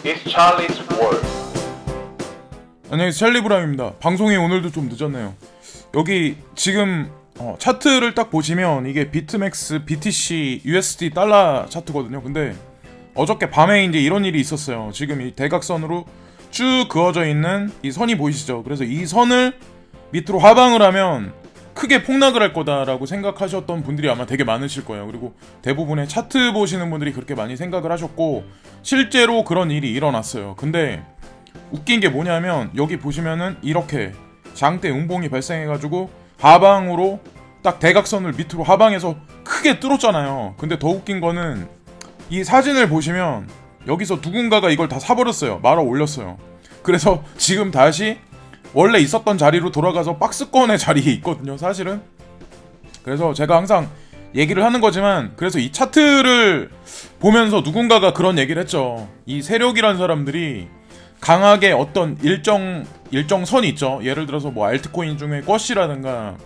It's Charlie's World. 안녕하세요, 찰리브라입니다. 방송이 오늘도 좀 늦었네요. 여기 지금 차트를 딱 보시면 이게 비트맥스, BTC, USD 달러 차트거든요. 근데 어저께 밤에 이제 이런 일이 있었어요. 지금 이 대각선으로 쭉 그어져 있는 이 선이 보이시죠? 그래서 이 선을 밑으로 하방을 하면 크게 폭락을 할 거다라고 생각하셨던 분들이 아마 되게 많으실 거예요. 그리고 대부분의 차트 보시는 분들이 그렇게 많이 생각을 하셨고 실제로 그런 일이 일어났어요. 근데 웃긴 게 뭐냐면 여기 보시면은 이렇게 장대 음봉이 발생해가지고 하방으로 딱 대각선을 밑으로 하방해서 크게 뚫었잖아요. 근데 더 웃긴 거는 이 사진을 보시면 여기서 누군가가 이걸 다 사버렸어요. 말아 올렸어요. 그래서 지금 다시 원래 있었던 자리로 돌아가서 박스권의 자리에 있거든요, 사실은. 그래서 제가 항상 얘기를 하는 거지만, 그래서 이 차트를 보면서 누군가가 그런 얘기를 했죠. 이 세력이란 사람들이 강하게 어떤 일정 선이 있죠. 예를 들어서 뭐 알트코인 중에 쿼시라든가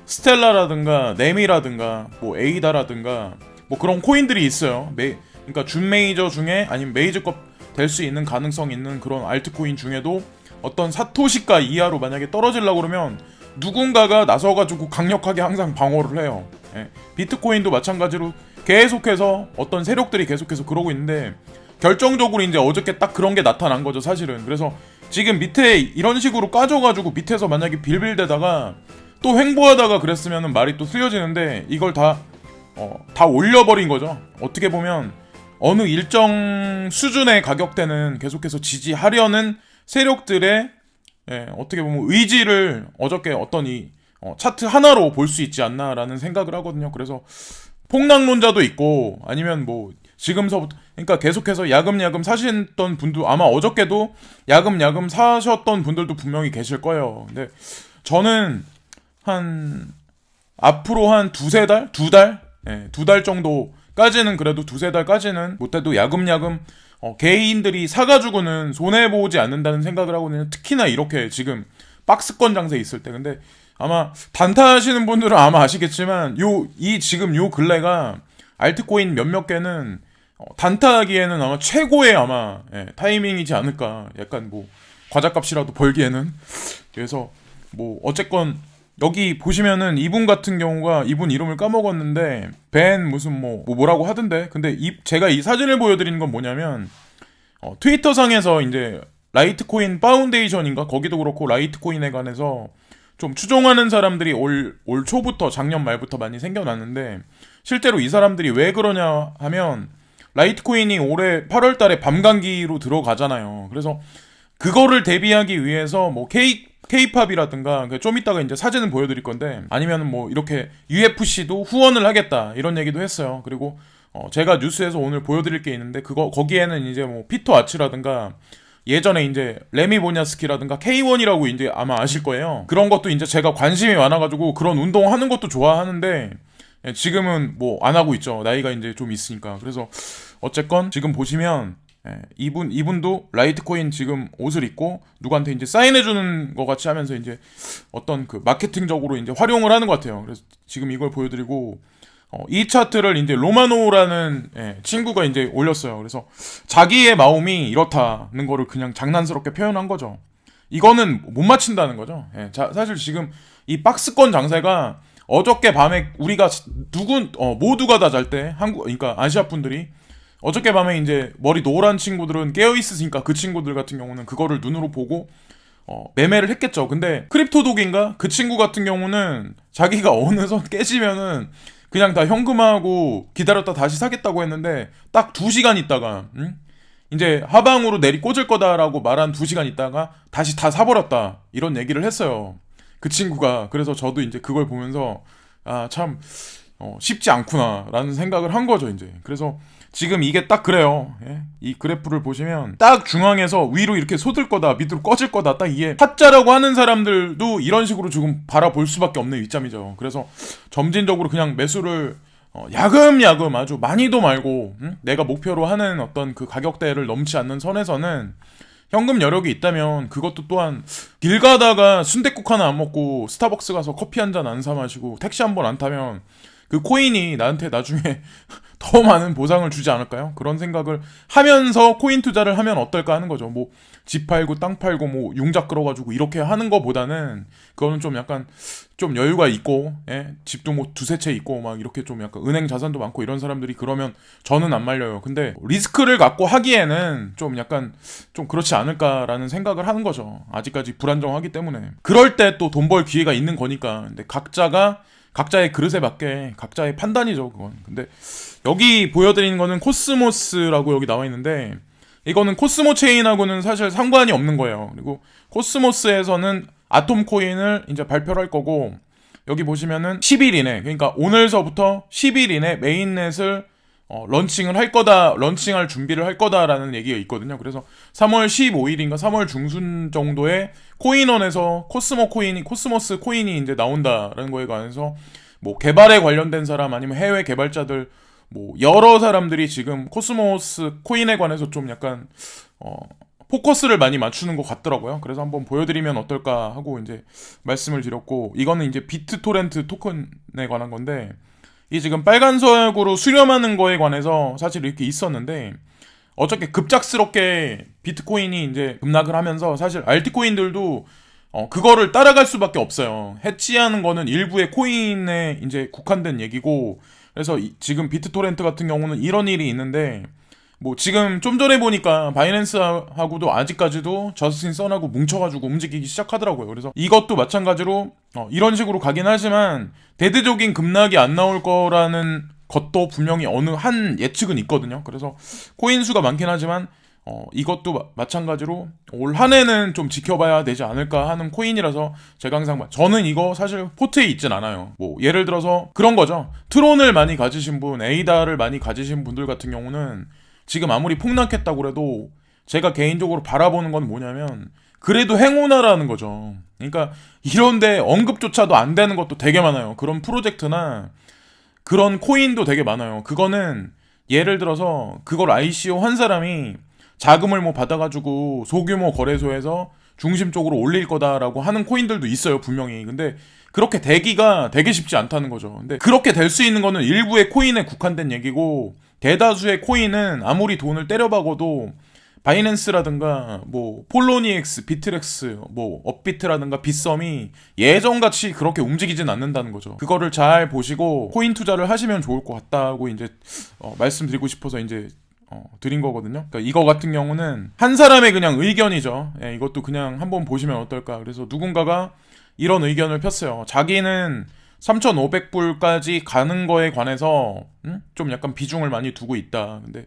스텔라라든가 네미라든가 뭐 에이다라든가 뭐 그런 코인들이 있어요. 그러니까 준 메이저 중에 아니면 메이저급 될 수 있는 가능성 있는 그런 알트코인 중에도 어떤 사토시가 이하로 만약에 떨어지려고 그러면 누군가가 나서가지고 강력하게 항상 방어를 해요. 예. 비트코인도 마찬가지로 계속해서 어떤 세력들이 계속해서 그러고 있는데 결정적으로 이제 어저께 딱 그런 게 나타난 거죠, 사실은. 그래서 지금 밑에 이런 식으로 까져가지고 밑에서 만약에 빌빌대다가 또 횡보하다가 그랬으면 말이 또 틀려지는데 이걸 다 올려버린 거죠. 어떻게 보면 어느 일정 수준의 가격대는 계속해서 지지하려는 세력들의 어떻게 보면 의지를 어저께 어떤 이 차트 하나로 볼 수 있지 않나라는 생각을 하거든요. 그래서 폭락론자도 있고 아니면 뭐 지금서부터 그러니까 계속해서 야금야금 사셨던 분도 아마 어저께도 야금야금 사셨던 분들도 분명히 계실 거예요. 근데 저는 한 앞으로 한 두세 달? 두 달 정도까지는 그래도 두세 달까지는 못해도 야금야금 개인들이 사가지고는 손해보지 않는다는 생각을 하거든요. 특히나 이렇게 지금 박스권 장세에 있을 때. 근데 아마 단타 하시는 분들은 아마 아시겠지만 지금 요 근래가 알트코인 몇몇 개는 단타하기에는 아마 최고의 아마 타이밍이지 않을까. 약간 뭐 과자값이라도 벌기에는. 그래서 뭐 어쨌건 여기 보시면은 이분 같은 경우가 이분 이름을 까먹었는데 벤 무슨 뭐라고 하던데. 근데 제가 이 사진을 보여드리는 건 뭐냐면 트위터 상에서 이제 라이트코인 파운데이션인가 거기도 그렇고 라이트코인에 관해서 좀 추종하는 사람들이 올 초부터 작년 말부터 많이 생겨났는데 실제로 이 사람들이 왜 그러냐 하면 라이트코인이 올해 8월 달에 밤감기로 들어가잖아요. 그래서 그거를 대비하기 위해서 뭐 K-팝이라든가 좀 이따가 이제 사진을 보여드릴 건데 아니면은 뭐 이렇게 UFC도 후원을 하겠다 이런 얘기도 했어요. 그리고 제가 뉴스에서 오늘 보여드릴 게 있는데 거기에는 이제 뭐 피터 아츠라든가 예전에 이제 레미 보냐스키라든가 K1이라고 이제 아마 아실 거예요. 그런 것도 이제 제가 관심이 많아가지고 그런 운동 하는 것도 좋아하는데 지금은 뭐 안 하고 있죠. 나이가 이제 좀 있으니까. 그래서 어쨌건 지금 보시면 이분도 라이트코인 지금 옷을 입고 누구한테 이제 사인해주는 것 같이 하면서 이제 어떤 그 마케팅적으로 이제 활용을 하는 것 같아요. 그래서 지금 이걸 보여드리고 이 차트를 이제 로마노라는 친구가 이제 올렸어요. 그래서 자기의 마음이 이렇다는 거를 그냥 장난스럽게 표현한 거죠. 이거는 못 맞춘다는 거죠. 사실 지금 이 박스권 장세가 어저께 밤에 우리가 모두가 다 잘 때 그러니까 아시아 분들이 어저께 밤에 이제 머리 노란 친구들은 깨어있으니까 그 친구들 같은 경우는 그거를 눈으로 보고 매매를 했겠죠. 근데 크립토독인가? 그 친구 같은 경우는 자기가 어느 선 깨지면은 그냥 다 현금하고 기다렸다 다시 사겠다고 했는데 딱 2시간 있다가 이제 하방으로 꽂을 거다라고 말한 2시간 있다가 다시 다 사버렸다 이런 얘기를 했어요. 그 친구가. 그래서 저도 이제 그걸 보면서 참 쉽지 않구나라는 생각을 한 거죠, 이제. 그래서 지금 이게 딱 그래요. 이 그래프를 보시면 딱 중앙에서 위로 이렇게 쏟을 거다, 밑으로 꺼질 거다, 딱 이게 타짜라고 하는 사람들도 이런 식으로 지금 바라볼 수밖에 없는 위점이죠. 그래서 점진적으로 그냥 매수를 야금야금 아주 많이도 말고 내가 목표로 하는 어떤 그 가격대를 넘지 않는 선에서는 현금 여력이 있다면 그것도 또한 길 가다가 순댓국 하나 안 먹고 스타벅스 가서 커피 한 잔 안 사 마시고 택시 한 번 안 타면 그 코인이 나한테 나중에 더 많은 보상을 주지 않을까요? 그런 생각을 하면서 코인 투자를 하면 어떨까 하는 거죠. 뭐 집 팔고 땅 팔고 뭐 융자 끌어가지고 이렇게 하는 거보다는 그거는 좀 약간 좀 여유가 있고, 예? 집도 뭐 두세 채 있고 막 이렇게 좀 약간 은행 자산도 많고 이런 사람들이 그러면 저는 안 말려요. 근데 리스크를 갖고 하기에는 좀 약간 좀 그렇지 않을까라는 생각을 하는 거죠. 아직까지 불안정하기 때문에. 그럴 때 또 돈 벌 기회가 있는 거니까. 근데 각자의 그릇에 맞게 각자의 판단이죠, 그건. 근데 여기 보여드리는 거는 코스모스라고 여기 나와 있는데, 이거는 코스모 체인하고는 사실 상관이 없는 거예요. 그리고 코스모스에서는 아톰 코인을 이제 발표를 할 거고, 여기 보시면은 10일 이내, 그러니까 오늘서부터 10일 이내 메인넷을 런칭할 준비를 할 거다라는 얘기가 있거든요. 그래서 3월 15일인가 3월 중순 정도에 코인원에서 코스모스 코인이 이제 나온다라는 거에 관해서 뭐 개발에 관련된 사람 아니면 해외 개발자들 뭐 여러 사람들이 지금 코스모스 코인에 관해서 좀 약간 포커스를 많이 맞추는 것 같더라고요. 그래서 한번 보여드리면 어떨까 하고 이제 말씀을 드렸고, 이거는 이제 비트토렌트 토큰에 관한 건데, 이 지금 빨간색으로 수렴하는 거에 관해서 사실 이렇게 있었는데, 어저께 급작스럽게 비트코인이 이제 급락을 하면서 사실 알트코인들도 그거를 따라갈 수밖에 없어요. 해치하는 거는 일부의 코인에 이제 국한된 얘기고, 그래서 지금 비트토렌트 같은 경우는 이런 일이 있는데, 뭐 지금 좀 전에 보니까 바이낸스하고도 아직까지도 저스틴 선하고 뭉쳐가지고 움직이기 시작하더라고요. 그래서 이것도 마찬가지로 이런 식으로 가긴 하지만 대대적인 급락이 안 나올 거라는 것도 분명히 어느 한 예측은 있거든요. 그래서 코인 수가 많긴 하지만 이것도 마찬가지로 올 한 해는 좀 지켜봐야 되지 않을까 하는 코인이라서 제가 항상 저는 이거 사실 포트에 있진 않아요. 뭐 예를 들어서 그런 거죠. 트론을 많이 가지신 분, 에이다를 많이 가지신 분들 같은 경우는 지금 아무리 폭락했다고 해도 제가 개인적으로 바라보는 건 뭐냐면 그래도 행운아라는 거죠. 그러니까 이런데 언급조차도 안 되는 것도 되게 많아요. 그런 프로젝트나 그런 코인도 되게 많아요. 그거는 예를 들어서 그걸 ICO 한 사람이 자금을 뭐 받아가지고 소규모 거래소에서 중심적으로 올릴 거다라고 하는 코인들도 있어요, 분명히. 근데 그렇게 되기가 되게 쉽지 않다는 거죠. 근데 그렇게 될 수 있는 거는 일부의 코인에 국한된 얘기고, 대다수의 코인은 아무리 돈을 때려박아도 바이낸스라든가 뭐 폴로니엑스, 비트렉스, 뭐 업비트라든가 빗썸이 예전같이 그렇게 움직이진 않는다는 거죠. 그거를 잘 보시고 코인 투자를 하시면 좋을 것 같다고 이제 말씀드리고 싶어서 이제 드린 거거든요. 그러니까 이거 같은 경우는 한 사람의 그냥 의견이죠. 예, 이것도 그냥 한번 보시면 어떨까. 그래서 누군가가 이런 의견을 폈어요. 자기는 3,500불까지 가는 거에 관해서 좀 약간 비중을 많이 두고 있다. 근데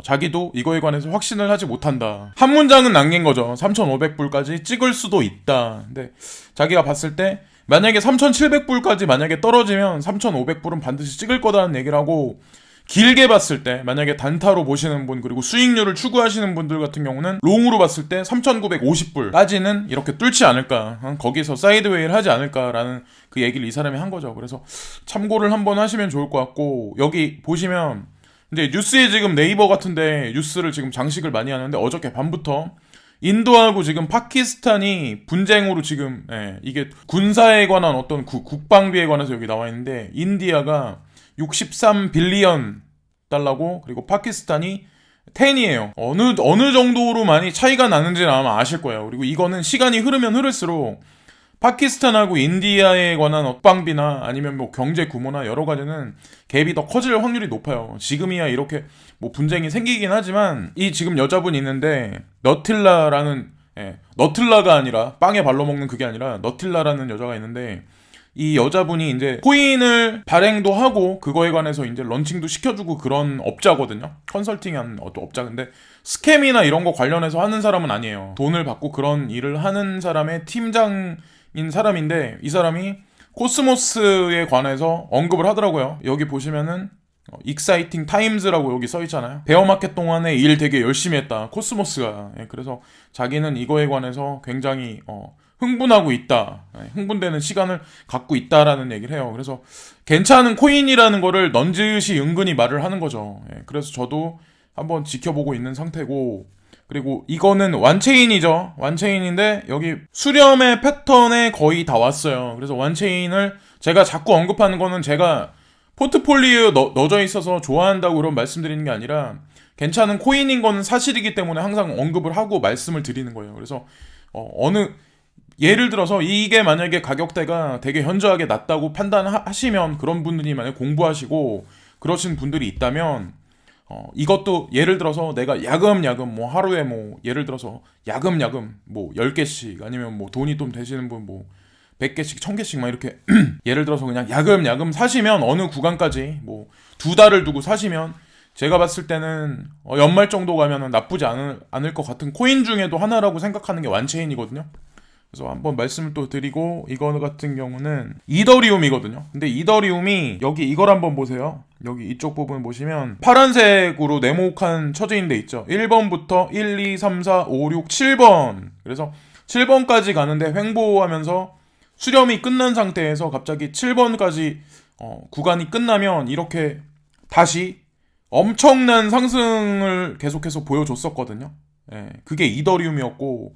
자기도 이거에 관해서 확신을 하지 못한다. 한 문장은 남긴 거죠. 3,500불까지 찍을 수도 있다. 근데 자기가 봤을 때 만약에 3,700불까지 만약에 떨어지면 3,500불은 반드시 찍을 거다는 얘기를 하고, 길게 봤을 때 만약에 단타로 보시는 분 그리고 수익률을 추구하시는 분들 같은 경우는 롱으로 봤을 때 3,950불까지는 이렇게 뚫지 않을까, 거기서 사이드웨이를 하지 않을까라는 그 얘기를 이 사람이 한 거죠. 그래서 참고를 한번 하시면 좋을 것 같고, 여기 보시면 이제 뉴스에 지금 네이버 같은데 뉴스를 지금 장식을 많이 하는데, 어저께 밤부터 인도하고 지금 파키스탄이 분쟁으로 지금 이게 군사에 관한 어떤 국방비에 관해서 여기 나와 있는데, 인디아가 63빌리언 달러고 그리고 파키스탄이 10이에요. 어느 정도로 많이 차이가 나는지는 아마 아실 거예요. 그리고 이거는 시간이 흐르면 흐를수록 파키스탄하고 인디아에 관한 국방비나 아니면 뭐 경제 규모나 여러 가지는 갭이 더 커질 확률이 높아요. 지금이야 이렇게 뭐 분쟁이 생기긴 하지만, 이 지금 여자분이 있는데 너틸라라는, 너틸라가 아니라 빵에 발로 먹는 그게 아니라 너틸라라는 여자가 있는데, 이 여자분이 이제 코인을 발행도 하고 그거에 관해서 이제 런칭도 시켜주고 그런 업자거든요. 컨설팅한 업자. 근데 스캠이나 이런 거 관련해서 하는 사람은 아니에요. 돈을 받고 그런 일을 하는 사람의 팀장인 사람인데, 이 사람이 코스모스에 관해서 언급을 하더라고요. 여기 보시면은 익사이팅 타임즈라고 여기 써있잖아요. 베어마켓 동안에 일 되게 열심히 했다, 코스모스가. 그래서 자기는 이거에 관해서 굉장히 흥분하고 있다, 흥분되는 시간을 갖고 있다라는 얘기를 해요. 그래서 괜찮은 코인이라는 거를 넌지시 은근히 말을 하는 거죠. 그래서 저도 한번 지켜보고 있는 상태고, 그리고 이거는 완체인이죠. 완체인인데 여기 수렴의 패턴에 거의 다 왔어요. 그래서 완체인을 제가 자꾸 언급하는 거는 제가 포트폴리오에 넣어져 있어서 좋아한다고 그런 말씀드리는 게 아니라 괜찮은 코인인 거는 사실이기 때문에 항상 언급을 하고 말씀을 드리는 거예요. 그래서 예를 들어서 이게 만약에 가격대가 되게 현저하게 낮다고 판단하시면, 그런 분들이 만약에 공부하시고 그러신 분들이 있다면 이것도 예를 들어서 내가 야금야금 뭐 하루에 뭐 예를 들어서 야금야금 뭐 10개씩 아니면 뭐 돈이 좀 되시는 분 뭐 100개씩 1000개씩 막 이렇게 예를 들어서 그냥 야금야금 사시면, 어느 구간까지 뭐 2달을 두고 사시면 제가 봤을 때는 연말 정도 가면은 나쁘지 않을 것 같은 코인 중에도 하나라고 생각하는 게 완체인이거든요. 그래서 한번 말씀을 또 드리고, 이거 같은 경우는 이더리움이거든요. 근데 이더리움이 여기 이걸 한번 보세요. 여기 이쪽 부분 보시면 파란색으로 네모칸 쳐져 있는 데 있죠. 1번부터 1, 2, 3, 4, 5, 6, 7번. 그래서 7번까지 가는데 횡보하면서 수렴이 끝난 상태에서 갑자기 7번까지 구간이 끝나면 이렇게 다시 엄청난 상승을 계속해서 보여줬었거든요. 예, 그게 이더리움이었고,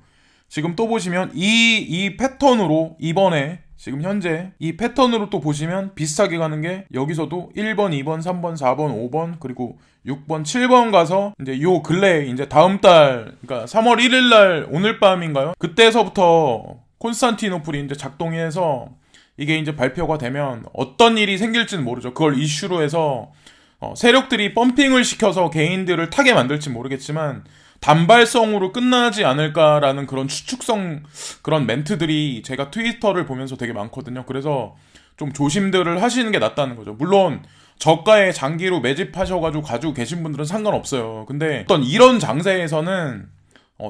지금 또 보시면 이 패턴으로 이번에 지금 현재 이 패턴으로 또 보시면 비슷하게 가는 게, 여기서도 1번, 2번, 3번, 4번, 5번, 그리고 6번, 7번 가서 이제 요 근래 이제 다음 달, 그러니까 3월 1일 날 오늘 밤인가요? 그때서부터 콘스탄티노플이 이제 작동해서 이게 이제 발표가 되면 어떤 일이 생길지는 모르죠. 그걸 이슈로 해서 세력들이 펌핑을 시켜서 개인들을 타게 만들지 모르겠지만 단발성으로 끝나지 않을까라는 그런 추측성, 그런 멘트들이 제가 트위터를 보면서 되게 많거든요. 그래서 좀 조심들을 하시는 게 낫다는 거죠. 물론 저가에 장기로 매집하셔가지고 가지고 계신 분들은 상관없어요. 근데 어떤 이런 장세에서는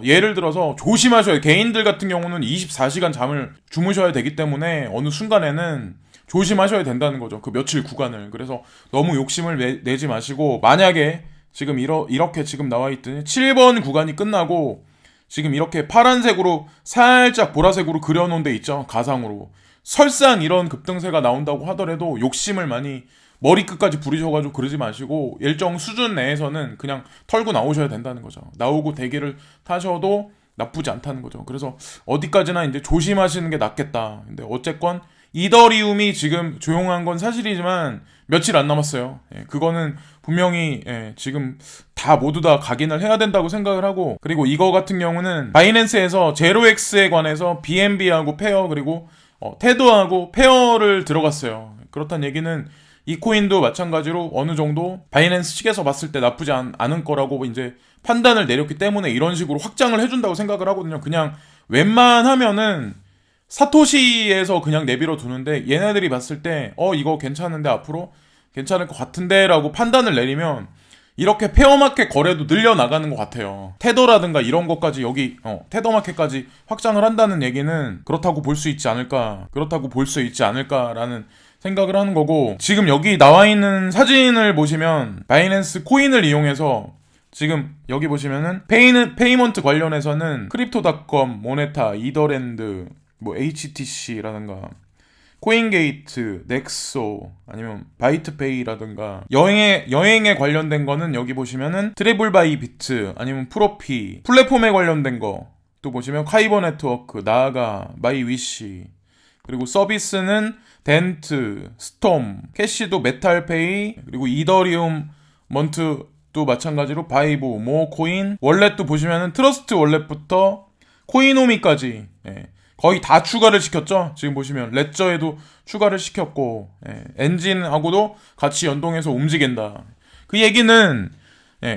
예를 들어서 조심하셔야, 개인들 같은 경우는 24시간 잠을 주무셔야 되기 때문에 어느 순간에는 조심하셔야 된다는 거죠. 그 며칠 구간을. 그래서 너무 욕심을 내지 마시고, 만약에 지금 이렇게 지금 나와 있더니 7번 구간이 끝나고 지금 이렇게 파란색으로 살짝 보라색으로 그려놓은 데 있죠. 가상으로. 설상 이런 급등세가 나온다고 하더라도 욕심을 많이 머리끝까지 부리셔가지고 그러지 마시고, 일정 수준 내에서는 그냥 털고 나오셔야 된다는 거죠. 나오고 대기를 타셔도 나쁘지 않다는 거죠. 그래서 어디까지나 이제 조심하시는 게 낫겠다. 근데 어쨌건 이더리움이 지금 조용한 건 사실이지만 며칠 안 남았어요. 그거는 분명히 지금 다 모두 다 각인을 해야 된다고 생각을 하고, 그리고 이거 같은 경우는 바이낸스에서 제로엑스에 관해서 BNB하고 페어, 그리고 테더하고 페어를 들어갔어요. 그렇다는 얘기는 이 코인도 마찬가지로 어느 정도 바이낸스 측에서 봤을 때 나쁘지 않은 거라고 이제 판단을 내렸기 때문에 이런 식으로 확장을 해준다고 생각을 하거든요. 그냥 웬만하면은 사토시에서 그냥 내버려 두는데, 얘네들이 봤을 때 이거 괜찮은데 앞으로 괜찮을 것 같은데 라고 판단을 내리면 이렇게 페어마켓 거래도 늘려나가는 것 같아요. 테더라든가 이런 것까지 여기 테더마켓까지 확장을 한다는 얘기는 그렇다고 볼 수 있지 않을까라는 생각을 하는 거고, 지금 여기 나와 있는 사진을 보시면 바이낸스 코인을 이용해서 지금 여기 보시면은 페이먼트 관련해서는 크립토닷컴, 모네타, 이더랜드, 뭐 HTC라든가 코인게이트, 넥소, 아니면 바이트페이라든가, 여행에 관련된 거는 여기 보시면은 트래블바이비트, 아니면 프로피, 플랫폼에 관련된 거 또 보시면 카이버 네트워크, 나아가, 마이위시, 그리고 서비스는 덴트, 스톰, 캐시도 메탈페이, 그리고 이더리움, 먼트도 마찬가지로 바이보, 모코인, 월렛도 보시면은 트러스트 월렛부터 코이노미까지 거의 다 추가를 시켰죠. 지금 보시면 레저에도 추가를 시켰고, 엔진하고도 같이 연동해서 움직인다. 그 얘기는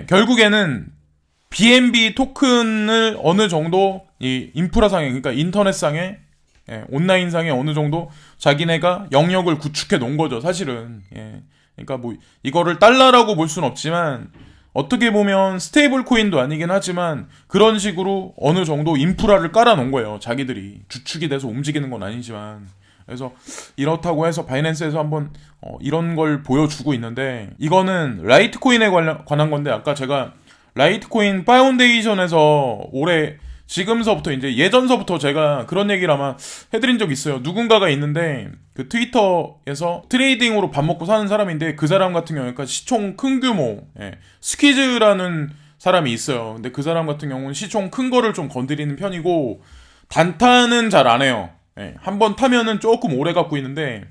결국에는 BNB 토큰을 어느 정도 이 인프라상에, 그러니까 인터넷상에, 온라인상에 어느 정도 자기네가 영역을 구축해 놓은 거죠, 사실은. 그러니까 뭐 이거를 달러라고 볼 수는 없지만 어떻게 보면 스테이블 코인도 아니긴 하지만 그런 식으로 어느 정도 인프라를 깔아 놓은 거예요. 자기들이 주축이 돼서 움직이는 건 아니지만. 그래서 이렇다고 해서 바이낸스에서 한번 이런 걸 보여주고 있는데, 이거는 라이트코인에 관한 건데, 아까 제가 라이트코인 파운데이션에서 올해 지금서부터 이제 예전서부터 제가 그런 얘기를 아마 해드린 적 있어요. 누군가가 있는데 그 트위터에서 트레이딩으로 밥 먹고 사는 사람인데, 그 사람 같은 경우는 시총 큰 규모, 스퀴즈라는 사람이 있어요. 근데 그 사람 같은 경우는 시총 큰 거를 좀 건드리는 편이고 단타는 잘 안 해요. 한번 타면은 조금 오래 갖고 있는데,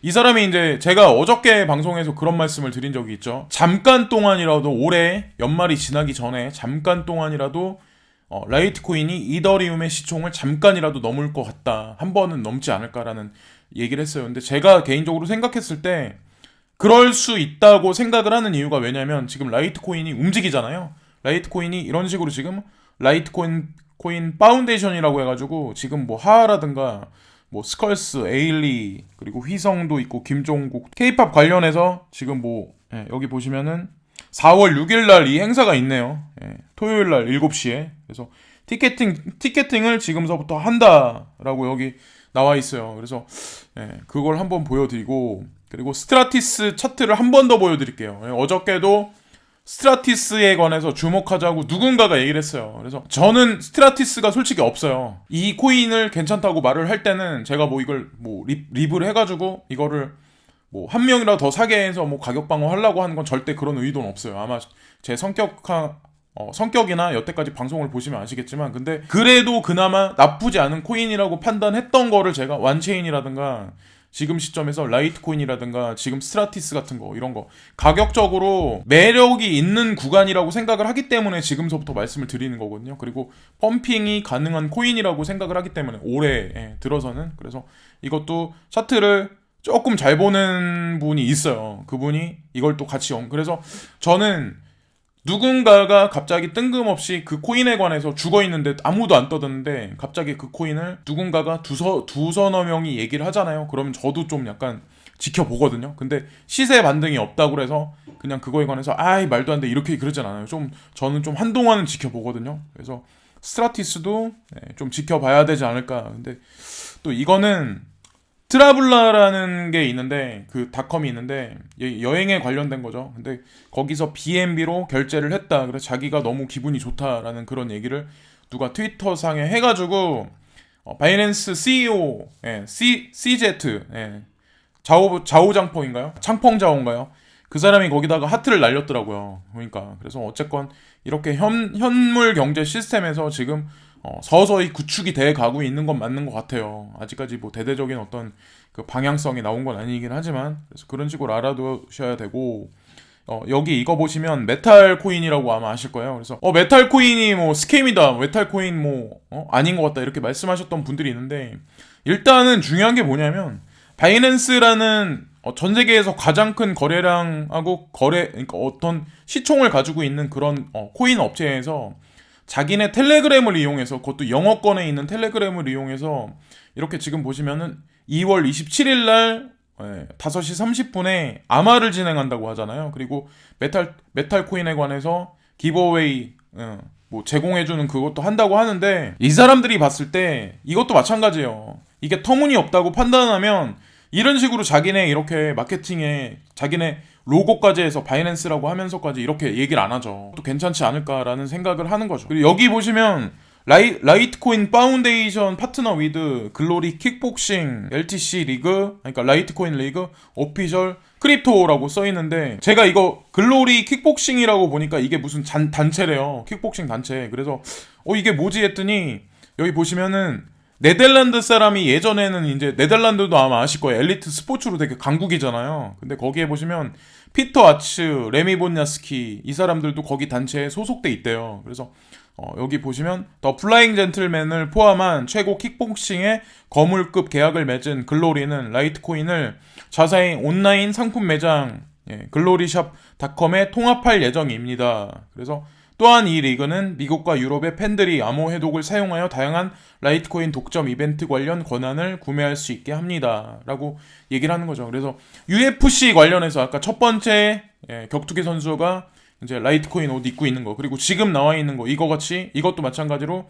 이 사람이 이제 제가 어저께 방송에서 그런 말씀을 드린 적이 있죠. 잠깐 동안이라도 올해 연말이 지나기 전에 잠깐 동안이라도 라이트코인이 이더리움의 시총을 잠깐이라도 넘을 것 같다. 한 번은 넘지 않을까라는 얘기를 했어요. 근데 제가 개인적으로 생각했을 때 그럴 수 있다고 생각을 하는 이유가 왜냐면 지금 라이트코인이 움직이잖아요. 라이트코인이 이런 식으로 지금 라이트코인 파운데이션이라고 해가지고 지금 뭐 하하라든가 뭐 스컬스, 에일리 그리고 휘성도 있고 김종국 K-팝 관련해서 지금 뭐 여기 보시면은 4월 6일 날 이 행사가 있네요. 토요일 날 7시에. 그래서 티켓팅을 지금서부터 한다라고 여기 나와 있어요. 그래서 그걸 한번 보여드리고 그리고 스트라티스 차트를 한 번 더 보여드릴게요. 어저께도 스트라티스에 관해서 주목하자고 누군가가 얘기를 했어요. 그래서 저는 스트라티스가 솔직히 없어요. 이 코인을 괜찮다고 말을 할 때는 제가 뭐 이걸 뭐 립을 해가지고 이거를 뭐 한 명이라도 더 사게 해서 뭐 가격 방어하려고 하는 건 절대 그런 의도는 없어요. 아마 제 성격이나 여태까지 방송을 보시면 아시겠지만 근데 그래도 그나마 나쁘지 않은 코인이라고 판단했던 거를 제가 완체인이라든가 지금 시점에서 라이트코인이라든가 지금 스트라티스 같은 거 이런 거 가격적으로 매력이 있는 구간이라고 생각을 하기 때문에 지금서부터 말씀을 드리는 거거든요. 그리고 펌핑이 가능한 코인이라고 생각을 하기 때문에 올해 들어서는 그래서 이것도 차트를 조금 잘 보는 분이 있어요. 그분이 이걸 또 같이 그래서 저는 누군가가 갑자기 뜬금없이 그 코인에 관해서 죽어있는데 아무도 안 떠드는데 갑자기 그 코인을 누군가가 두서너 명이 얘기를 하잖아요. 그러면 저도 좀 약간 지켜보거든요. 근데 시세 반등이 없다고 그래서 그냥 그거에 관해서 아이 말도 안 돼 이렇게 그러진 않아요. 저는 좀 한동안은 지켜보거든요. 그래서 스트라티스도 좀 지켜봐야 되지 않을까. 근데 또 이거는 트라블라라는 게 있는데 그 닷컴이 있는데 여행에 관련된 거죠. 근데 거기서 BNB로 결제를 했다. 그래서 자기가 너무 기분이 좋다라는 그런 얘기를 누가 트위터상에 해가지고 바이낸스 CEO CZ 자오장포인가요? 창펑자오인가요? 그 사람이 거기다가 하트를 날렸더라고요. 그러니까 그래서 어쨌건 이렇게 현물 경제 시스템에서 지금 서서히 구축이 돼 가고 있는 건 맞는 것 같아요. 아직까지 뭐 대대적인 어떤 그 방향성이 나온 건 아니긴 하지만 그래서 그런 식으로 알아두셔야 되고 여기 이거 보시면 메탈 코인이라고 아마 아실 거예요. 그래서 메탈 코인이 뭐 스캠이다, 메탈 코인 뭐 아닌 것 같다 이렇게 말씀하셨던 분들이 있는데 일단은 중요한 게 뭐냐면 바이낸스라는 전 세계에서 가장 큰 거래량하고 그러니까 어떤 시총을 가지고 있는 그런 코인 업체에서 자기네 텔레그램을 이용해서 그것도 영어권에 있는 텔레그램을 이용해서 이렇게 지금 보시면은 2월 27일 날 5시 30분에 아마를 진행한다고 하잖아요. 그리고 메탈 코인에 관해서 기브어웨이 뭐 제공해주는 그것도 한다고 하는데 이 사람들이 봤을 때 이것도 마찬가지예요. 이게 터무니없다고 판단하면 이런 식으로 자기네 이렇게 마케팅에 자기네 로고까지 해서 바이낸스라고 하면서까지 이렇게 얘기를 안 하죠. 또 괜찮지 않을까라는 생각을 하는 거죠. 그리고 여기 보시면 라이트코인 파운데이션 파트너 위드 글로리 킥복싱 LTC 리그 그러니까 라이트코인 리그 오피셜 크립토라고 써있는데 제가 이거 글로리 킥복싱이라고 보니까 이게 무슨 단체래요. 킥복싱 단체. 그래서 이게 뭐지 했더니 여기 보시면은 네덜란드 사람이 예전에는 이제 네덜란드도 아마 아실 거예요. 엘리트 스포츠로 되게 강국이잖아요. 근데 거기에 보시면 피터 아츠, 레미 본야스키 이 사람들도 거기 단체에 소속돼 있대요. 그래서 여기 보시면 더 플라잉 젠틀맨을 포함한 최고 킥복싱의 거물급 계약을 맺은 글로리는 라이트코인을 자사의 온라인 상품 매장 글로리샵닷컴에 통합할 예정입니다. 그래서 또한 이 리그는 미국과 유럽의 팬들이 암호 해독을 사용하여 다양한 라이트코인 독점 이벤트 관련 권한을 구매할 수 있게 합니다. 라고 얘기를 하는 거죠. 그래서 UFC 관련해서 아까 첫 번째 격투기 선수가 이제 라이트코인 옷 입고 있는 거 그리고 지금 나와 있는 거 이것도 마찬가지로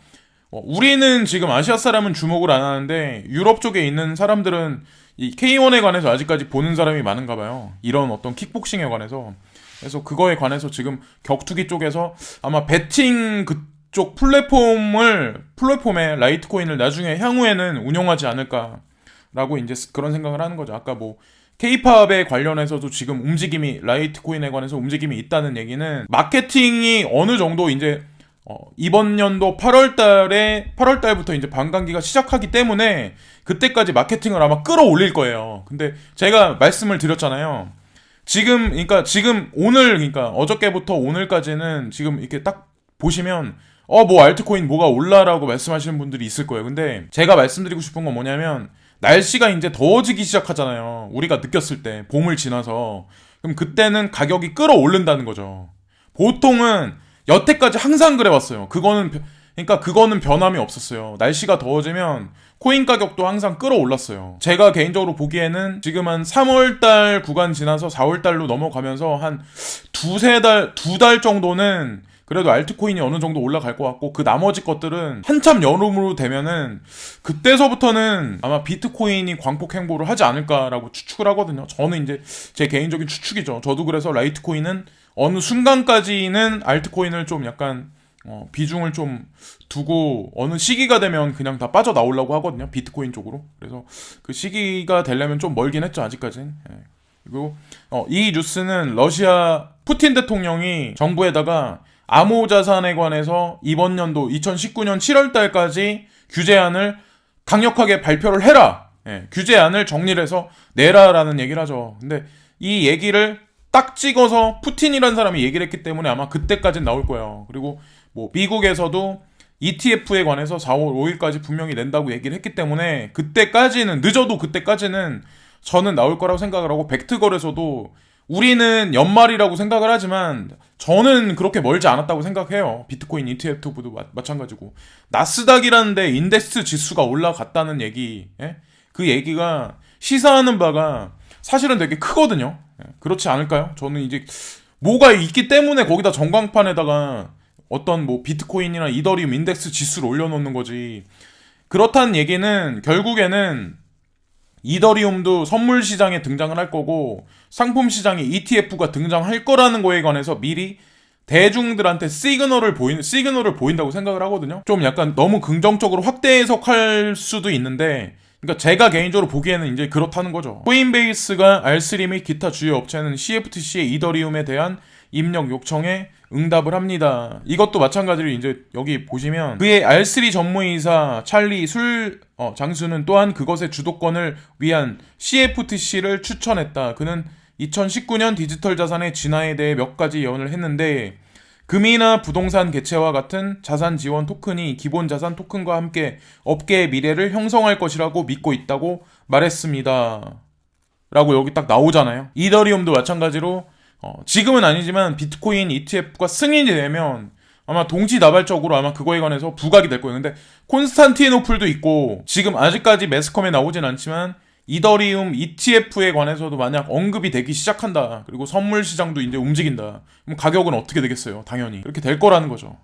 우리는 지금 아시아 사람은 주목을 안 하는데 유럽 쪽에 있는 사람들은 이 K1에 관해서 아직까지 보는 사람이 많은가 봐요. 이런 어떤 킥복싱에 관해서. 그래서 그거에 관해서 지금 격투기 쪽에서 아마 배팅 그쪽 플랫폼에 라이트코인을 나중에 향후에는 운영하지 않을까라고 이제 그런 생각을 하는 거죠. 아까 뭐 K-팝에 관련해서도 지금 움직임이 라이트코인에 관해서 움직임이 있다는 얘기는 마케팅이 어느 정도 이제 이번 연도 8월 달부터 이제 반감기가 시작하기 때문에 그때까지 마케팅을 아마 끌어올릴 거예요. 근데 제가 말씀을 드렸잖아요. 지금 오늘, 그러니까 어저께부터 오늘까지는 지금 이렇게 딱 보시면 뭐 알트코인 뭐가 올라라고 말씀하시는 분들이 있을 거예요. 근데 제가 말씀드리고 싶은 건 뭐냐면 날씨가 이제 더워지기 시작하잖아요. 우리가 느꼈을 때 봄을 지나서. 그럼 그때는 가격이 끌어오른다는 거죠. 보통은 여태까지 항상 그래왔어요. 그거는 변함이 없었어요. 날씨가 더워지면 코인 가격도 항상 끌어올랐어요. 제가 개인적으로 보기에는 지금 한 3월달 구간 지나서 4월달로 넘어가면서 한 두 달 정도는 그래도 알트코인이 어느 정도 올라갈 것 같고, 그 나머지 것들은 한참 여름으로 되면은 그때서부터는 아마 비트코인이 광폭 행보를 하지 않을까라고 추측을 하거든요. 저는 이제 제 개인적인 추측이죠. 저도 그래서 라이트코인은 어느 순간까지는 알트코인을 좀 약간 비중을 좀 두고 어느 시기가 되면 그냥 다 빠져나오려고 하거든요. 비트코인 쪽으로. 그래서 그 시기가 되려면 좀 멀긴 했죠. 아직까지는. 예. 그리고 이 뉴스는 러시아 푸틴 대통령이 정부에다가 암호자산에 관해서 이번 연도 2019년 7월 달까지 규제안을 강력하게 발표를 해라. 예, 규제안을 정리를 해서 내라라는 얘기를 하죠. 근데 이 얘기를 딱 찍어서 푸틴이라는 사람이 얘기를 했기 때문에 아마 그때까지는 나올 거예요. 그리고 뭐 미국에서도 ETF에 관해서 4월 5일까지 분명히 낸다고 얘기를 했기 때문에 늦어도 그때까지는 저는 나올 거라고 생각을 하고, 벡트걸에서도 우리는 연말이라고 생각을 하지만 저는 그렇게 멀지 않았다고 생각해요. 비트코인 ETF도 마찬가지고. 나스닥이라는 데 인덱스 지수가 올라갔다는 얘기, 예? 그 얘기가 시사하는 바가 사실은 되게 크거든요. 그렇지 않을까요? 저는 이제 뭐가 있기 때문에 거기다 전광판에다가 어떤 뭐 비트코인이나 이더리움 인덱스 지수를 올려놓는 거지. 그렇다는 얘기는 결국에는 이더리움도 선물 시장에 등장을 할 거고 상품 시장에 ETF가 등장할 거라는 거에 관해서 미리 대중들한테 시그널을 보인다고 생각을 하거든요. 좀 약간 너무 긍정적으로 확대 해석할 수도 있는데, 그러니까 제가 개인적으로 보기에는 이제 그렇다는 거죠. 코인베이스가 R3 및 기타 주요 업체는 CFTC의 이더리움에 대한 입력 요청에 응답을 합니다. 이것도 마찬가지로 이제 여기 보시면 그의 R3 전무이사 찰리 장수는 또한 그것의 주도권을 위한 CFTC를 추천했다. 그는 2019년 디지털 자산의 진화에 대해 몇 가지 예언을 했는데, 금이나 부동산 개체와 같은 자산 지원 토큰이 기본 자산 토큰과 함께 업계의 미래를 형성할 것이라고 믿고 있다고 말했습니다. 라고 여기 딱 나오잖아요. 이더리움도 마찬가지로 지금은 아니지만 비트코인 ETF가 승인이 되면 아마 동시다발적으로 아마 그거에 관해서 부각이 될 거예요. 근데 콘스탄티노플도 있고, 지금 아직까지 매스컴에 나오진 않지만 이더리움 ETF에 관해서도 만약 언급이 되기 시작한다. 그리고 선물 시장도 이제 움직인다. 그럼 가격은 어떻게 되겠어요? 당연히 그렇게 될 거라는 거죠.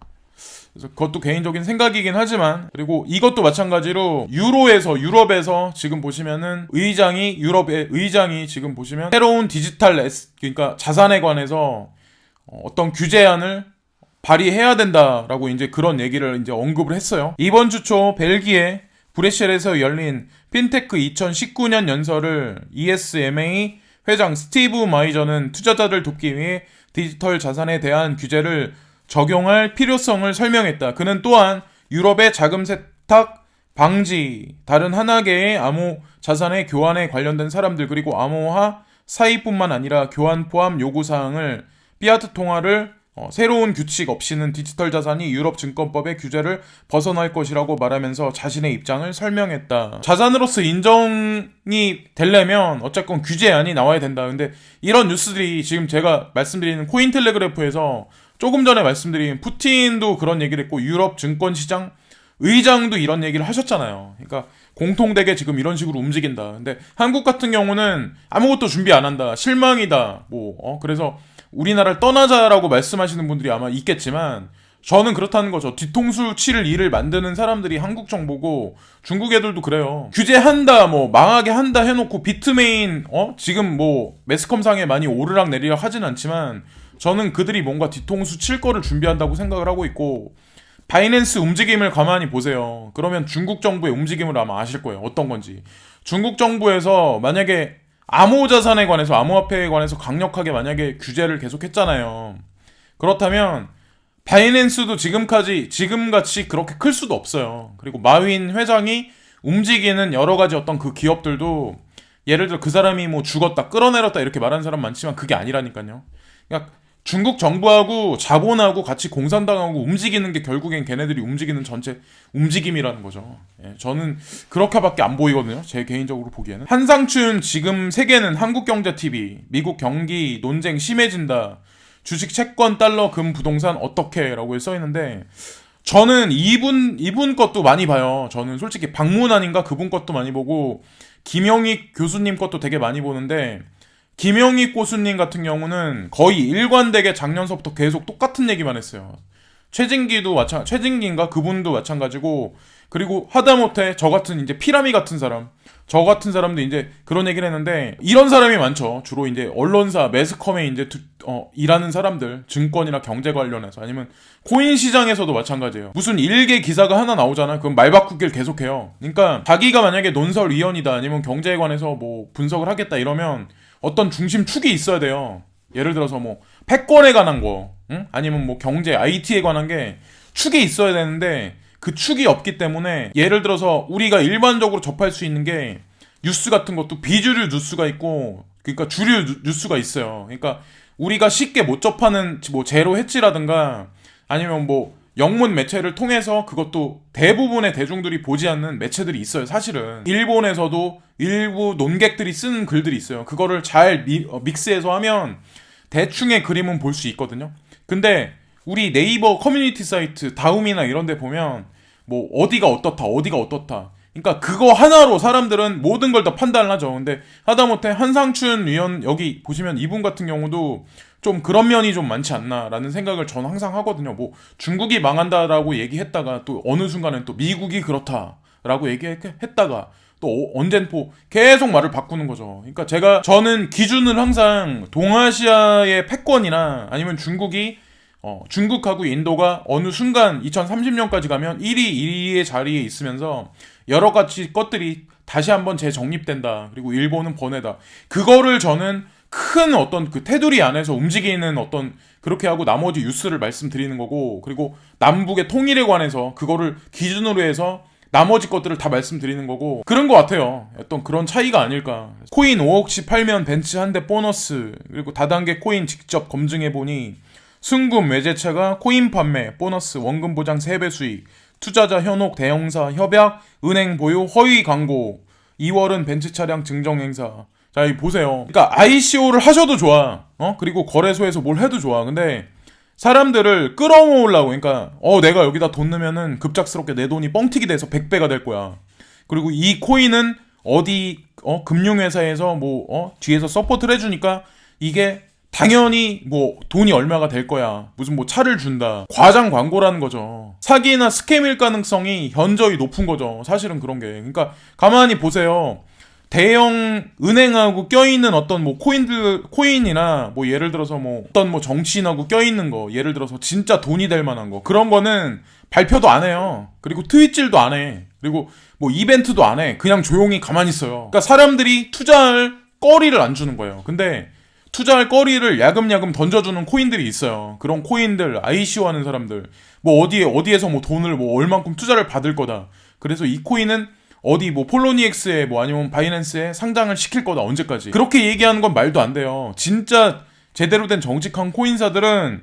그래서 그것도 개인적인 생각이긴 하지만, 그리고 이것도 마찬가지로 유럽에서 지금 보시면은 유럽의 의장이 지금 보시면 새로운 그러니까 자산에 관해서 어떤 규제안을 발의해야 된다라고 이제 그런 얘기를 이제 언급을 했어요. 이번 주 초 벨기에 브뤼셀에서 열린 핀테크 2019년 연설을 ESMA 회장 스티브 마이저는 투자자들 돕기 위해 디지털 자산에 대한 규제를 적용할 필요성을 설명했다. 그는 또한 유럽의 자금 세탁 방지, 다른 하나계의 암호 자산의 교환에 관련된 사람들, 그리고 암호화 사이뿐만 아니라 교환 포함 요구사항을 피아트 통화를 새로운 규칙 없이는 디지털 자산이 유럽 증권법의 규제를 벗어날 것이라고 말하면서 자신의 입장을 설명했다. 자산으로서 인정이 되려면 어쨌건 규제안이 나와야 된다. 근데 이런 뉴스들이 지금 제가 말씀드리는 코인텔레그래프에서 조금 전에 말씀드린 푸틴도 그런 얘기를 했고, 유럽 증권시장 의장도 이런 얘기를 하셨잖아요. 그러니까 공통되게 지금 이런 식으로 움직인다. 근데 한국 같은 경우는 아무것도 준비 안 한다. 실망이다. 그래서 우리나라를 떠나자라고 말씀하시는 분들이 아마 있겠지만, 저는 그렇다는 거죠. 뒤통수 칠 일을 만드는 사람들이 한국 정보고 중국 애들도 그래요. 규제한다, 망하게 한다 해놓고 비트메인, 지금 매스컴상에 많이 오르락 내리락 하진 않지만, 저는 그들이 뭔가 뒤통수 칠 거를 준비한다고 생각을 하고 있고, 바이낸스 움직임을 가만히 보세요. 그러면 중국 정부의 움직임을 아마 아실 거예요. 어떤 건지. 중국 정부에서 만약에 암호자산에 관해서, 암호화폐에 관해서 강력하게 만약에 규제를 계속 했잖아요. 그렇다면 바이낸스도 지금같이 그렇게 클 수도 없어요. 그리고 마윈 회장이 움직이는 여러 가지 어떤 그 기업들도 예를 들어 그 사람이 뭐 죽었다, 끌어내렸다 이렇게 말하는 사람 많지만 그게 아니라니까요. 그러니까 중국 정부하고 자본하고 같이 공산당하고 움직이는 게 결국엔 걔네들이 움직이는 전체 움직임이라는 거죠. 예, 저는 그렇게밖에 안 보이거든요. 제 개인적으로 보기에는. 한상춘 지금 세계는 한국경제TV 미국 경기 논쟁 심해진다. 주식 채권 달러 금 부동산 어떻게 라고 써있는데 저는 이분 것도 많이 봐요. 저는 솔직히 박문환인가 그분 것도 많이 보고 김영익 교수님 것도 되게 많이 보는데 김영익 교수님 같은 경우는 거의 일관되게 작년서부터 계속 똑같은 얘기만 했어요. 최진기인가 그분도 마찬가지고 그리고 하다못해 저 같은 이제 피라미 같은 사람 저 같은 사람도 이제 그런 얘기를 했는데 이런 사람이 많죠. 주로 이제 언론사 매스컴에 이제 일하는 사람들 증권이나 경제 관련해서 아니면 코인 시장에서도 마찬가지예요. 무슨 일개 기사가 하나 나오잖아. 그럼 말 바꾸기를 계속해요. 그러니까 자기가 만약에 논설위원이다 아니면 경제에 관해서 뭐 분석을 하겠다 이러면 어떤 중심 축이 있어야 돼요. 예를 들어서 뭐 패권에 관한 거, 응? 아니면 뭐 경제, IT에 관한 게 축이 있어야 되는데 그 축이 없기 때문에 예를 들어서 우리가 일반적으로 접할 수 있는 게 뉴스 같은 것도 비주류 뉴스가 있고 그러니까 주류 뉴스가 있어요. 그러니까 우리가 쉽게 못 접하는 뭐 제로 해치라든가 아니면 뭐 영문 매체를 통해서 그것도 대부분의 대중들이 보지 않는 매체들이 있어요. 사실은 일본에서도 일부 논객들이 쓰는 글들이 있어요. 그거를 잘 믹스해서 하면 대충의 그림은 볼 수 있거든요. 근데 우리 네이버 커뮤니티 사이트 다음이나 이런 데 보면 뭐 어디가 어떻다 그러니까 그거 하나로 사람들은 모든 걸 다 판단을 하죠. 근데 하다못해 한상춘 위원 여기 보시면 이분 같은 경우도 좀 그런 면이 좀 많지 않나라는 생각을 저는 항상 하거든요. 뭐 중국이 망한다라고 얘기했다가 또 어느 순간엔 또 미국이 그렇다라고 얘기했다가 또 언젠 계속 말을 바꾸는 거죠. 그러니까 저는 기준을 항상 동아시아의 패권이나 아니면 중국하고 인도가 어느 순간 2030년까지 가면 2위의 자리에 있으면서 여러 가지 것들이 다시 한번 재정립된다. 그리고 일본은 번외다. 그거를 저는 큰 어떤 그 테두리 안에서 움직이는 어떤 그렇게 하고 나머지 뉴스를 말씀드리는 거고 그리고 남북의 통일에 관해서 그거를 기준으로 해서 나머지 것들을 다 말씀드리는 거고 그런 것 같아요. 어떤 그런 차이가 아닐까. 코인 5억씩 팔면 벤츠 한 대 보너스 그리고 다단계 코인 직접 검증해보니 순금 외제차가 코인 판매 보너스 원금 보장 3배 수익 투자자 현혹 대형사 협약 은행 보유 허위 광고 2월은 벤츠 차량 증정 행사. 자, 이 보세요. 그러니까 ICO를 하셔도 좋아. 그리고 거래소에서 뭘 해도 좋아. 근데 사람들을 끌어모으려고 그러니까 내가 여기다 돈 넣으면은 급작스럽게 내 돈이 뻥튀기 돼서 100배가 될 거야. 그리고 이 코인은 어디 금융회사에서 뒤에서 서포트를 해주니까 이게 당연히 뭐 돈이 얼마가 될 거야. 무슨 뭐 차를 준다. 과장 광고라는 거죠. 사기나 스캠일 가능성이 현저히 높은 거죠. 사실은 그런 게. 그러니까 가만히 보세요. 대형 은행하고 껴있는 어떤 뭐 코인이나 뭐 예를 들어서 뭐 어떤 뭐 정치인하고 껴있는 거 예를 들어서 진짜 돈이 될 만한 거 그런 거는 발표도 안 해요. 그리고 트윗질도 안 해. 그리고 뭐 이벤트도 안 해. 그냥 조용히 가만히 있어요. 그러니까 사람들이 투자할 거리를 안 주는 거예요. 근데 투자할 거리를 야금야금 던져주는 코인들이 있어요. 그런 코인들, ICO 하는 사람들, 뭐 어디에서 뭐 돈을 뭐 얼만큼 투자를 받을 거다. 그래서 이 코인은 어디 뭐 폴로니엑스에 뭐 아니면 바이낸스에 상장을 시킬 거다. 언제까지. 그렇게 얘기하는 건 말도 안 돼요. 진짜 제대로 된 정직한 코인사들은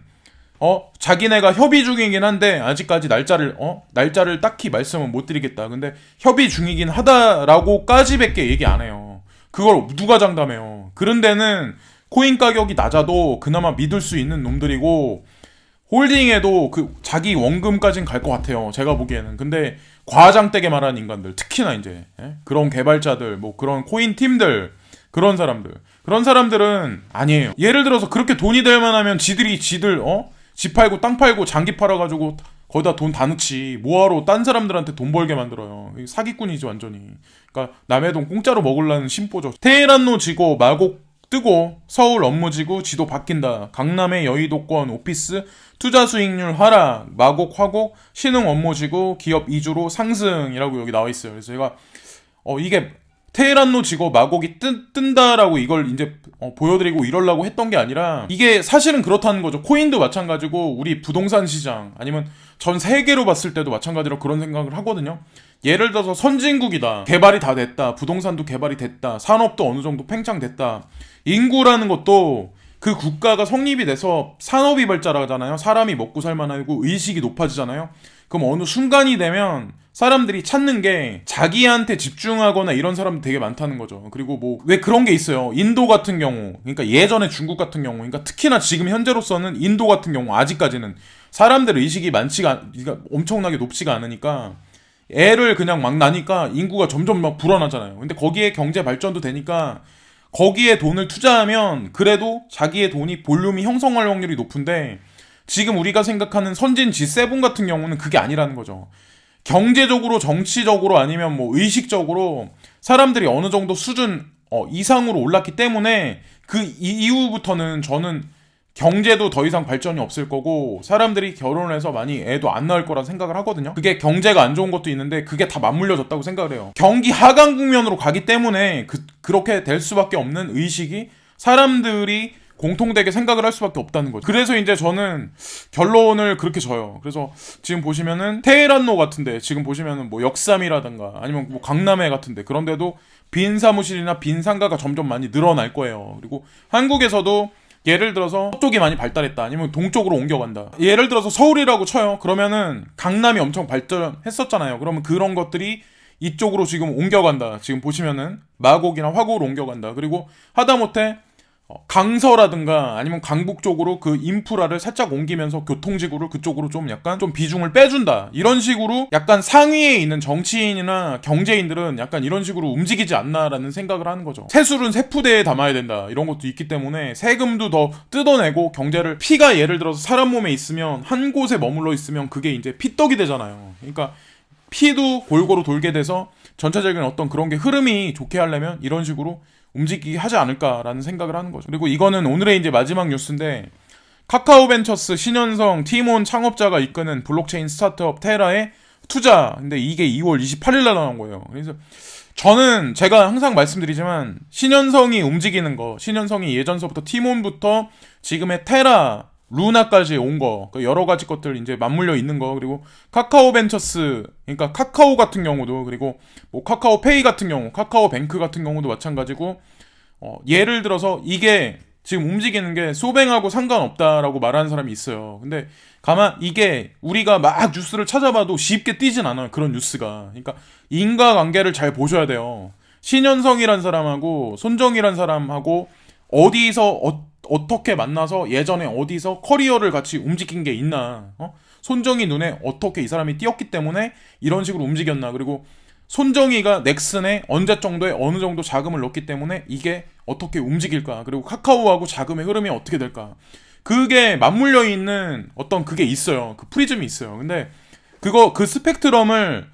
자기네가 협의 중이긴 한데 아직까지 날짜를 딱히 말씀은 못 드리겠다. 근데 협의 중이긴 하다라고까지밖에 얘기 안 해요. 그걸 누가 장담해요. 그런 데는 코인 가격이 낮아도 그나마 믿을 수 있는 놈들이고 홀딩에도 그 자기 원금까진 갈 것 같아요. 제가 보기에는. 근데 과장되게 말하는 인간들 특히나 이제 그런 개발자들 뭐 그런 코인 팀들 그런 사람들은 아니에요. 예를 들어서 그렇게 돈이 될 만하면 집 팔고 땅 팔고 장기 팔아가지고 거기다 돈 다 넣지 뭐하러 딴 사람들한테 돈 벌게 만들어요. 사기꾼이지 완전히. 그러니까 남의 돈 공짜로 먹으려는 심보죠. 테헤란로 지고 마곡 뜨고 서울 업무지구 지도 바뀐다. 강남의 여의도권 오피스 투자 수익률 하락. 마곡 화곡 신흥 업무지구 기업 이주로 상승이라고 여기 나와 있어요. 그래서 제가 이게 테헤란로 지고 마곡이 뜬다라고 이걸 이제 보여드리고 이러려고 했던 게 아니라 이게 사실은 그렇다는 거죠. 코인도 마찬가지고 우리 부동산 시장 아니면 전 세계로 봤을 때도 마찬가지로 그런 생각을 하거든요. 예를 들어서 선진국이다. 개발이 다 됐다. 부동산도 개발이 됐다. 산업도 어느 정도 팽창됐다. 인구라는 것도 그 국가가 성립이 돼서 산업이 발달하잖아요. 사람이 먹고 살만하고 의식이 높아지잖아요. 그럼 어느 순간이 되면 사람들이 찾는 게 자기한테 집중하거나 이런 사람들 되게 많다는 거죠. 그리고 뭐 왜 그런 게 있어요. 인도 같은 경우, 그러니까 예전에 중국 같은 경우, 그러니까 특히나 지금 현재로서는 인도 같은 경우 아직까지는 사람들 의식이 그러니까 엄청나게 높지가 않으니까 애를 그냥 막 나니까 인구가 점점 막 불어나잖아요. 근데 거기에 경제 발전도 되니까 거기에 돈을 투자하면 그래도 자기의 돈이 볼륨이 형성할 확률이 높은데 지금 우리가 생각하는 선진 G7 같은 경우는 그게 아니라는 거죠. 경제적으로, 정치적으로 아니면 뭐 의식적으로 사람들이 어느 정도 수준 이상으로 올랐기 때문에 그 이후부터는 저는 경제도 더 이상 발전이 없을 거고 사람들이 결혼을 해서 많이 애도 안 낳을 거라 생각을 하거든요. 그게 경제가 안 좋은 것도 있는데 그게 다 맞물려졌다고 생각을 해요. 경기 하강 국면으로 가기 때문에 그렇게 될 수밖에 없는 의식이 사람들이 공통되게 생각을 할 수밖에 없다는 거죠. 그래서 이제 저는 결론을 그렇게 져요. 그래서 지금 보시면은 테헤란로 같은데 지금 보시면은 뭐 역삼이라든가 아니면 뭐 강남에 같은데 그런데도 빈 사무실이나 빈 상가가 점점 많이 늘어날 거예요. 그리고 한국에서도 예를 들어서 서쪽이 많이 발달했다 아니면 동쪽으로 옮겨간다. 예를 들어서 서울이라고 쳐요. 그러면은 강남이 엄청 발전했었잖아요. 그러면 그런 것들이 이쪽으로 지금 옮겨간다. 지금 보시면은 마곡이나 화곡으로 옮겨간다. 그리고 하다못해 강서라든가 아니면 강북 쪽으로 그 인프라를 살짝 옮기면서 교통지구를 그쪽으로 좀 약간 좀 비중을 빼준다. 이런 식으로 약간 상위에 있는 정치인이나 경제인들은 약간 이런 식으로 움직이지 않나라는 생각을 하는 거죠. 새술은 새푸대에 담아야 된다. 이런 것도 있기 때문에 세금도 더 뜯어내고 경제를 피가 예를 들어서 사람 몸에 있으면 한 곳에 머물러 있으면 그게 이제 피떡이 되잖아요. 그러니까 피도 골고루 돌게 돼서 전체적인 어떤 그런 게 흐름이 좋게 하려면 이런 식으로 움직이게 하지 않을까라는 생각을 하는 거죠. 그리고 이거는 오늘의 이제 마지막 뉴스인데 카카오벤처스 신현성 티몬 창업자가 이끄는 블록체인 스타트업 테라의 투자. 근데 이게 2월 28일 날 나온 거예요. 그래서 저는 제가 항상 말씀드리지만 신현성이 움직이는 거, 신현성이 예전서부터 티몬부터 지금의 테라 루나까지 온 거, 여러 가지 것들 이제 맞물려 있는 거, 그리고 카카오벤처스, 그러니까 카카오 같은 경우도, 그리고 뭐 카카오페이 같은 경우, 카카오뱅크 같은 경우도 마찬가지고, 예를 들어서 이게 지금 움직이는 게 소뱅하고 상관없다라고 말하는 사람이 있어요. 근데 이게 우리가 막 뉴스를 찾아봐도 쉽게 뜨진 않아요. 그런 뉴스가. 그러니까 인과관계를 잘 보셔야 돼요. 신현성이란 사람하고 손정이란 사람하고 어디서 어떻게 만나서 예전에 어디서 커리어를 같이 움직인 게 있나. 손정이 눈에 어떻게 이 사람이 띄었기 때문에 이런 식으로 움직였나. 그리고 손정이가 넥슨에 언제 정도에 어느 정도 자금을 넣었기 때문에 이게 어떻게 움직일까. 그리고 카카오하고 자금의 흐름이 어떻게 될까. 그게 맞물려 있는 어떤 그게 있어요. 그 프리즘이 있어요. 근데 그 스펙트럼을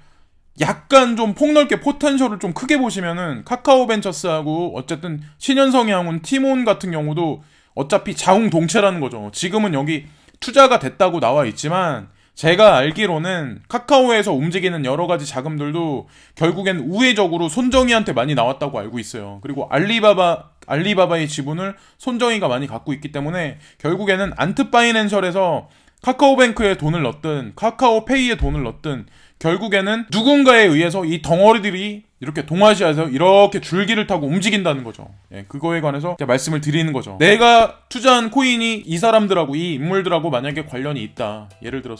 약간 좀 폭넓게 포텐셜을 좀 크게 보시면은 카카오벤처스하고 어쨌든 신현성이 하고 티몬 같은 경우도 어차피 자웅동체라는 거죠. 지금은 여기 투자가 됐다고 나와 있지만 제가 알기로는 카카오에서 움직이는 여러 가지 자금들도 결국엔 우회적으로 손정희한테 많이 나왔다고 알고 있어요. 그리고 알리바바의 지분을 손정희가 많이 갖고 있기 때문에 결국에는 안트파이낸셜에서 카카오뱅크에 돈을 넣든 카카오페이에 돈을 넣든 결국에는 누군가에 의해서 이 덩어리들이 이렇게 동아시아에서 이렇게 줄기를 타고 움직인다는 거죠. 예, 그거에 관해서 말씀을 드리는 거죠. 내가 투자한 코인이 이 사람들하고 이 인물들하고 만약에 관련이 있다. 예를 들어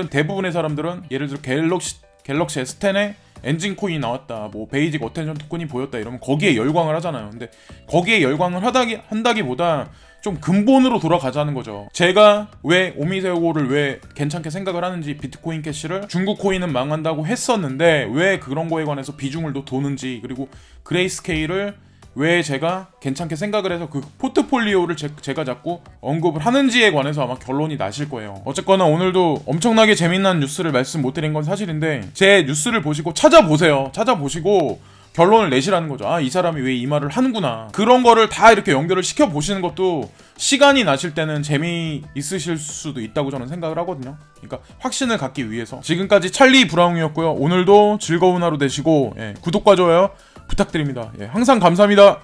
대부분의 사람들은 예를 들어 갤럭시 S10에 엔진 코인이 나왔다. 뭐 베이직 어텐션 토큰이 보였다. 이러면 거기에 열광을 하잖아요. 근데 거기에 열광을 한다기보다 좀 근본으로 돌아가자는 거죠. 제가 왜 오미세고를 왜 괜찮게 생각을 하는지, 비트코인 캐시를 중국 코인은 망한다고 했었는데 왜 그런 거에 관해서 비중을 더 도는지, 그리고 그레이스케일을 왜 제가 괜찮게 생각을 해서 그 포트폴리오를 제가 자꾸 언급을 하는지에 관해서 아마 결론이 나실 거예요. 어쨌거나 오늘도 엄청나게 재미난 뉴스를 말씀 못 드린 건 사실인데 제 뉴스를 보시고 찾아보세요. 찾아보시고 결론을 내시라는 거죠. 아, 이 사람이 왜 이 말을 하는구나. 그런 거를 다 이렇게 연결을 시켜보시는 것도 시간이 나실 때는 재미있으실 수도 있다고 저는 생각을 하거든요. 그러니까 확신을 갖기 위해서. 지금까지 찰리 브라운이었고요. 오늘도 즐거운 하루 되시고 구독과 좋아요 부탁드립니다. 부탁드립니다. 예, 항상 감사합니다.